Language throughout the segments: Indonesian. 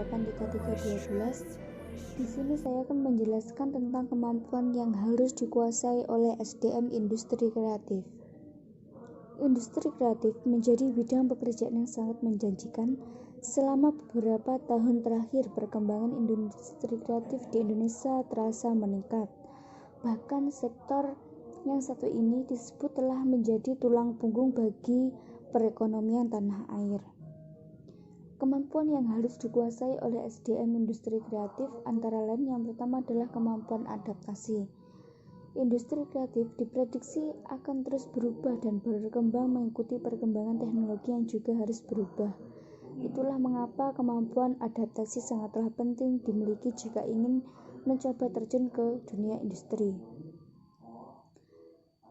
083312. Di sini saya akan menjelaskan tentang kemampuan yang harus dikuasai oleh SDM industri kreatif. Industri kreatif menjadi bidang pekerjaan yang sangat menjanjikan. Selama beberapa tahun terakhir, perkembangan industri kreatif di Indonesia terasa meningkat. Bahkan sektor yang satu ini disebut telah menjadi tulang punggung bagi perekonomian tanah air. Kemampuan yang harus dikuasai oleh SDM industri kreatif antara lain yang pertama adalah kemampuan adaptasi. Industri kreatif diprediksi akan terus berubah dan berkembang mengikuti perkembangan teknologi yang juga harus berubah. Itulah mengapa kemampuan adaptasi sangatlah penting dimiliki jika ingin mencoba terjun ke dunia industri.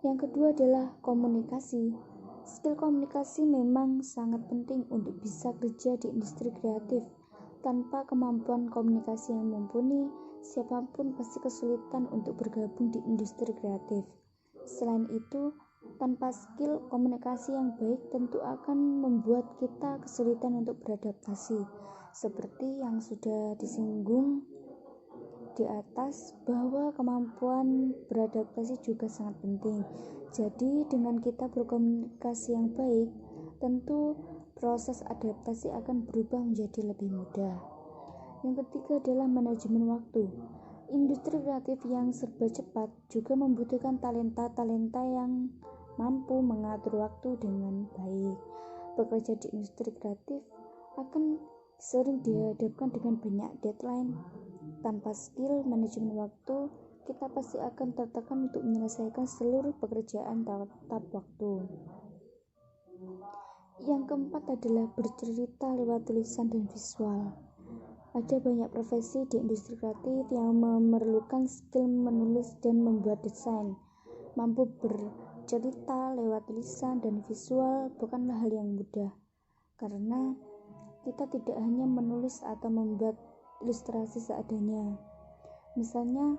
Yang kedua adalah komunikasi. Skill komunikasi memang sangat penting untuk bisa kerja di industri kreatif. Tanpa kemampuan komunikasi yang mumpuni, siapapun pasti kesulitan untuk bergabung di industri kreatif. Selain itu, tanpa skill komunikasi yang baik tentu akan membuat kita kesulitan untuk beradaptasi. Seperti yang sudah disinggung di atas, bahwa kemampuan beradaptasi juga sangat penting. Jadi dengan kita berkomunikasi yang baik, tentu proses adaptasi akan berubah menjadi lebih mudah. Yang ketiga adalah manajemen waktu. Industri kreatif yang serba cepat juga membutuhkan talenta-talenta yang mampu mengatur waktu dengan baik. Bekerja di industri kreatif akan sering dihadapkan dengan banyak deadline. Tanpa skill manajemen waktu, kita pasti akan tertekan untuk menyelesaikan seluruh pekerjaan tepat waktu. Yang keempat adalah bercerita lewat tulisan dan visual. Ada banyak profesi di industri kreatif yang memerlukan skill menulis dan membuat desain. Mampu bercerita lewat tulisan dan visual bukanlah hal yang mudah, karena kita tidak hanya menulis atau membuat ilustrasi seadanya. Misalnya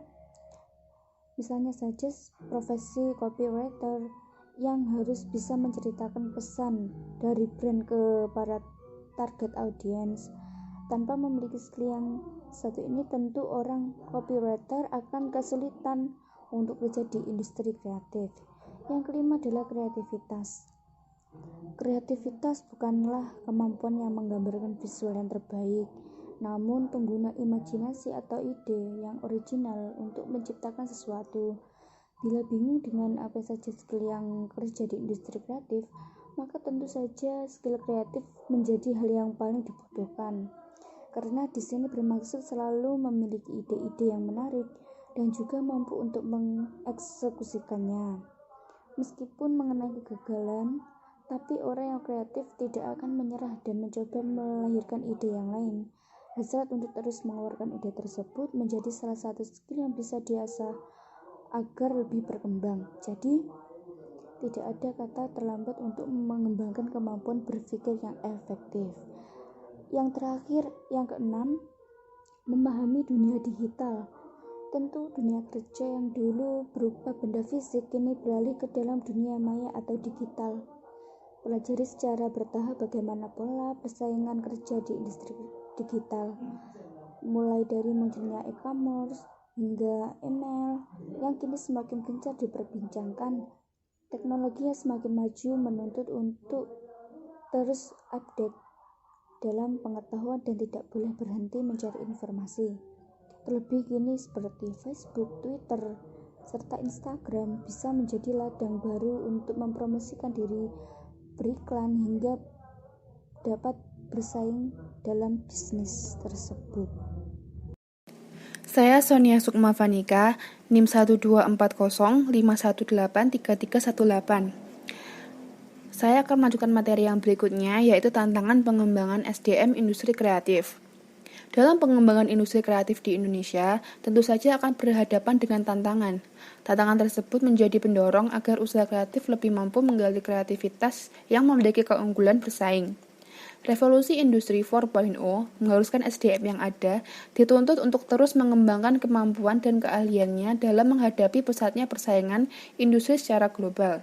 saja profesi copywriter yang harus bisa menceritakan pesan dari brand ke para target audience. Tanpa memiliki skill yang satu ini, tentu orang copywriter akan kesulitan untuk kerja di industri kreatif. Yang kelima adalah kreativitas. Kreativitas bukanlah kemampuan yang menggambarkan visual yang terbaik, namun pengguna imajinasi atau ide yang original untuk menciptakan sesuatu. Bila bingung dengan apa saja skill yang kerja di industri kreatif, maka tentu saja skill kreatif menjadi hal yang paling dibutuhkan. Karena di sini bermaksud selalu memiliki ide-ide yang menarik dan juga mampu untuk mengeksekusikannya. Meskipun mengenai kegagalan, tapi orang yang kreatif tidak akan menyerah dan mencoba melahirkan ide yang lain. Hasrat untuk terus mengeluarkan ide tersebut menjadi salah satu skill yang bisa diasah agar lebih berkembang. Jadi, tidak ada kata terlambat untuk mengembangkan kemampuan berpikir yang efektif. Yang terakhir, yang keenam, memahami dunia digital. Tentu dunia kerja yang dulu berupa benda fisik kini beralih ke dalam dunia maya atau digital. Pelajari secara bertahap bagaimana pola persaingan kerja di industri digital, mulai dari munculnya e-commerce hingga email yang kini semakin gencar diperbincangkan. Teknologi yang semakin maju menuntut untuk terus update dalam pengetahuan dan tidak boleh berhenti mencari informasi. Terlebih kini seperti Facebook, Twitter, serta Instagram bisa menjadi ladang baru untuk mempromosikan diri, beriklan hingga dapat bersaing dalam bisnis tersebut. Saya Sonia Sukma Vanika, NIM 12405183318. Saya akan melanjutkan materi yang berikutnya, yaitu tantangan pengembangan SDM industri kreatif. Dalam pengembangan industri kreatif di Indonesia, tentu saja akan berhadapan dengan tantangan. Tantangan tersebut menjadi pendorong agar usaha kreatif lebih mampu menggali kreativitas yang memiliki keunggulan bersaing. Revolusi Industri 4.0 mengharuskan SDM yang ada dituntut untuk terus mengembangkan kemampuan dan keahliannya dalam menghadapi pesatnya persaingan industri secara global.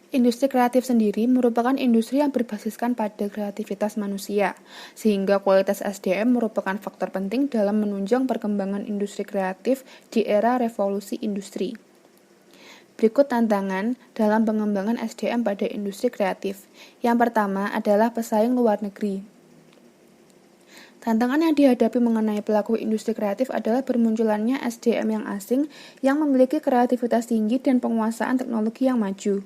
Industri kreatif sendiri merupakan industri yang berbasiskan pada kreativitas manusia, sehingga kualitas SDM merupakan faktor penting dalam menunjang perkembangan industri kreatif di era revolusi industri. Berikut tantangan dalam pengembangan SDM pada industri kreatif. Yang pertama adalah pesaing luar negeri. Tantangan yang dihadapi mengenai pelaku industri kreatif adalah bermunculannya SDM yang asing yang memiliki kreativitas tinggi dan penguasaan teknologi yang maju.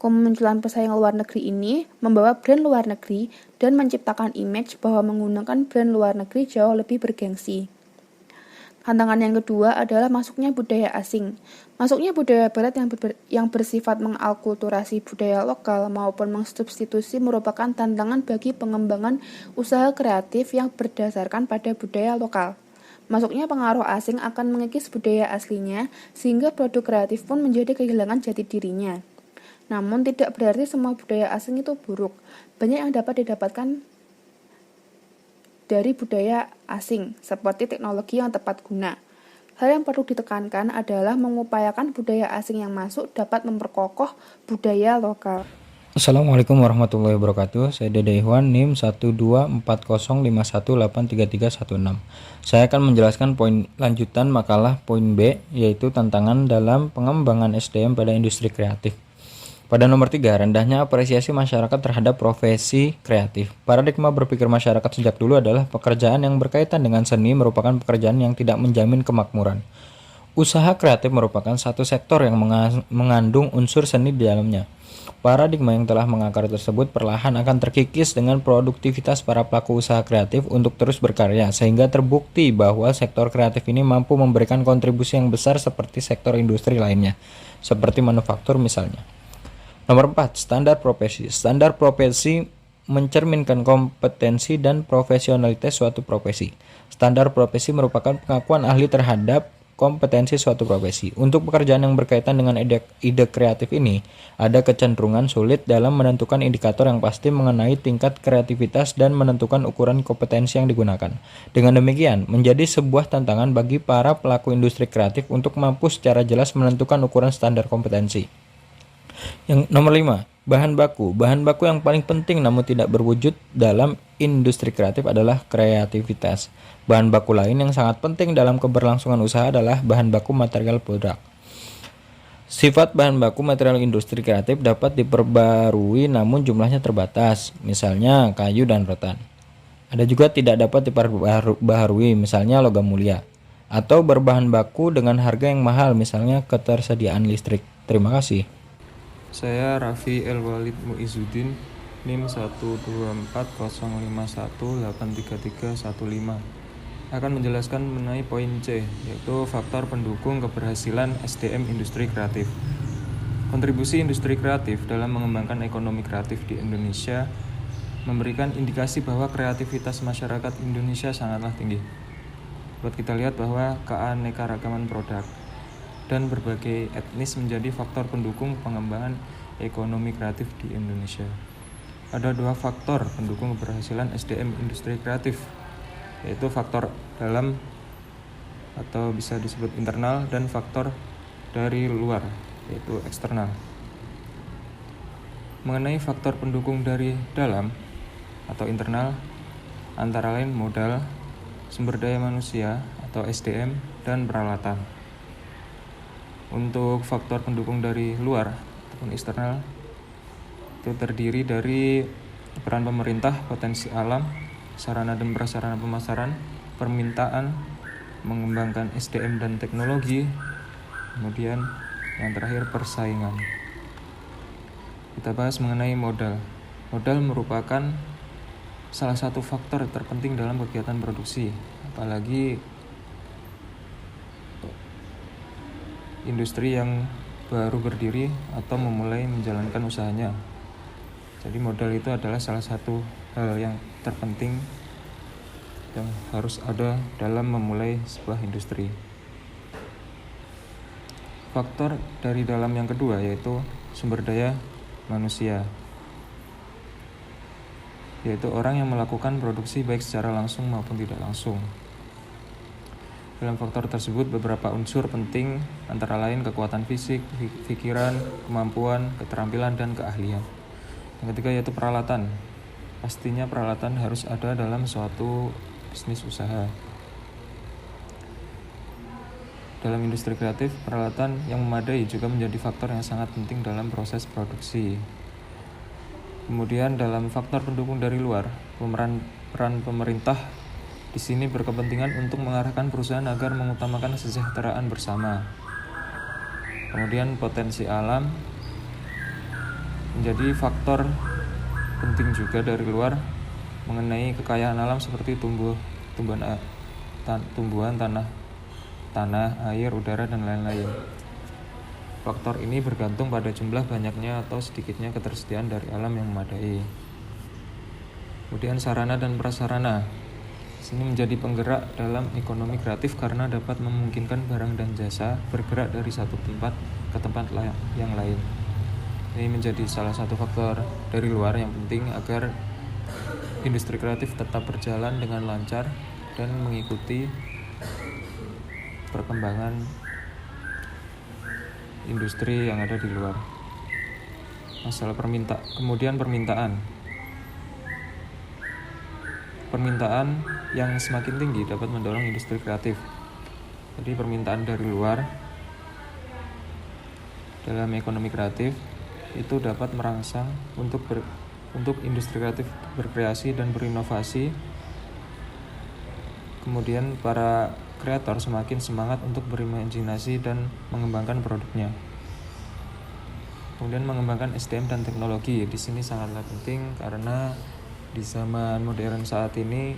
Kemunculan pesaing luar negeri ini membawa brand luar negeri dan menciptakan image bahwa menggunakan brand luar negeri jauh lebih bergengsi. Tantangan yang kedua adalah masuknya budaya asing. Masuknya budaya barat yang bersifat mengalkulturasi budaya lokal maupun mensubstitusi merupakan tantangan bagi pengembangan usaha kreatif yang berdasarkan pada budaya lokal. Masuknya pengaruh asing akan mengikis budaya aslinya, sehingga produk kreatif pun menjadi kehilangan jati dirinya. Namun tidak berarti semua budaya asing itu buruk. Banyak yang dapat didapatkan dari budaya asing, seperti teknologi yang tepat guna. Hal yang perlu ditekankan adalah mengupayakan budaya asing yang masuk dapat memperkokoh budaya lokal. Assalamualaikum warahmatullahi wabarakatuh. Saya Dede Ikhwan, NIM 12405183316. Saya akan menjelaskan poin lanjutan makalah poin B, yaitu tantangan dalam pengembangan SDM pada industri kreatif. Pada nomor 3, rendahnya apresiasi masyarakat terhadap profesi kreatif. Paradigma berpikir masyarakat sejak dulu adalah pekerjaan yang berkaitan dengan seni merupakan pekerjaan yang tidak menjamin kemakmuran. Usaha kreatif merupakan satu sektor yang mengandung unsur seni di dalamnya. Paradigma yang telah mengakar tersebut perlahan akan terkikis dengan produktivitas para pelaku usaha kreatif untuk terus berkarya, sehingga terbukti bahwa sektor kreatif ini mampu memberikan kontribusi yang besar seperti sektor industri lainnya, seperti manufaktur misalnya. Nomor 4, standar profesi. Standar profesi mencerminkan kompetensi dan profesionalitas suatu profesi. Standar profesi merupakan pengakuan ahli terhadap kompetensi suatu profesi. Untuk pekerjaan yang berkaitan dengan ide kreatif ini, ada kecenderungan sulit dalam menentukan indikator yang pasti mengenai tingkat kreativitas dan menentukan ukuran kompetensi yang digunakan. Dengan demikian, menjadi sebuah tantangan bagi para pelaku industri kreatif untuk mampu secara jelas menentukan ukuran standar kompetensi. Yang nomor 5, bahan baku. Bahan baku yang paling penting namun tidak berwujud dalam industri kreatif adalah kreativitas. Bahan baku lain yang sangat penting dalam keberlangsungan usaha adalah bahan baku material produk. Sifat bahan baku material industri kreatif dapat diperbarui namun jumlahnya terbatas, misalnya kayu dan rotan. Ada juga tidak dapat diperbarui, misalnya logam mulia, atau berbahan baku dengan harga yang mahal, misalnya ketersediaan listrik. Terima kasih. Saya Raffi El Walid Muizuddin, NIM 12405183315, akan menjelaskan mengenai poin C, yaitu faktor pendukung keberhasilan SDM industri kreatif. Kontribusi industri kreatif dalam mengembangkan ekonomi kreatif di Indonesia memberikan indikasi bahwa kreativitas masyarakat Indonesia sangatlah tinggi. Buat kita lihat bahwa keanekaragaman produk dan berbagai etnis menjadi faktor pendukung pengembangan ekonomi kreatif di Indonesia. Ada 2 faktor pendukung keberhasilan SDM industri kreatif, yaitu faktor dalam atau bisa disebut internal dan faktor dari luar, yaitu eksternal. Mengenai faktor pendukung dari dalam atau internal, antara lain modal, sumber daya manusia atau SDM, dan peralatan. Untuk faktor pendukung dari luar ataupun eksternal itu terdiri dari peran pemerintah, potensi alam, sarana dan prasarana pemasaran, permintaan, mengembangkan SDM dan teknologi, kemudian yang terakhir persaingan. Kita bahas mengenai modal. Modal merupakan salah satu faktor terpenting dalam kegiatan produksi, apalagi industri yang baru berdiri atau memulai menjalankan usahanya. Jadi modal itu adalah salah satu hal yang terpenting yang harus ada dalam memulai sebuah industri. Faktor dari dalam yang kedua yaitu sumber daya manusia, yaitu orang yang melakukan produksi baik secara langsung maupun tidak langsung. Dalam faktor tersebut beberapa unsur penting antara lain kekuatan fisik, pikiran, kemampuan, keterampilan, dan keahlian. Yang ketiga yaitu peralatan. Pastinya peralatan harus ada dalam suatu bisnis usaha. Dalam industri kreatif, peralatan yang memadai juga menjadi faktor yang sangat penting dalam proses produksi. Kemudian dalam faktor pendukung dari luar, peran pemerintah di sini berkepentingan untuk mengarahkan perusahaan agar mengutamakan kesejahteraan bersama. Kemudian potensi alam menjadi faktor penting juga dari luar mengenai kekayaan alam seperti tumbuhan, tanah, air, udara, dan lain-lain. Faktor ini bergantung pada jumlah banyaknya atau sedikitnya ketersediaan dari alam yang memadai. Kemudian sarana dan prasarana. Sini menjadi penggerak dalam ekonomi kreatif karena dapat memungkinkan barang dan jasa bergerak dari satu tempat ke tempat yang lain. Ini menjadi salah satu faktor dari luar yang penting agar industri kreatif tetap berjalan dengan lancar dan mengikuti perkembangan industri yang ada di luar. Masalah kemudian permintaan yang semakin tinggi dapat mendorong industri kreatif. Jadi permintaan dari luar dalam ekonomi kreatif itu dapat merangsang untuk industri kreatif berkreasi dan berinovasi. Kemudian para kreator semakin semangat untuk berimajinasi dan mengembangkan produknya. Kemudian mengembangkan SDM dan teknologi. Di sini sangatlah penting karena di zaman modern saat ini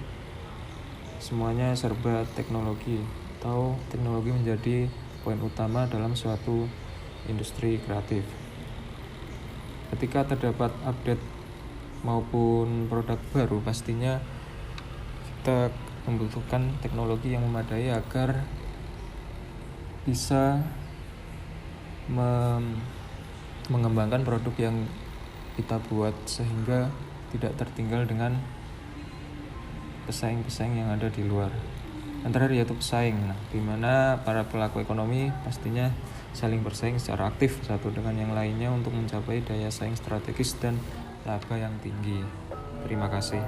semuanya serba teknologi atau teknologi menjadi poin utama dalam suatu industri kreatif. Ketika terdapat update maupun produk baru, pastinya kita membutuhkan teknologi yang memadai agar bisa mengembangkan produk yang kita buat sehingga tidak tertinggal dengan pesaing-pesaing yang ada di luar. Antara yaitu pesaing, di mana para pelaku ekonomi pastinya saling bersaing secara aktif satu dengan yang lainnya untuk mencapai daya saing strategis dan laba yang tinggi. Terima kasih.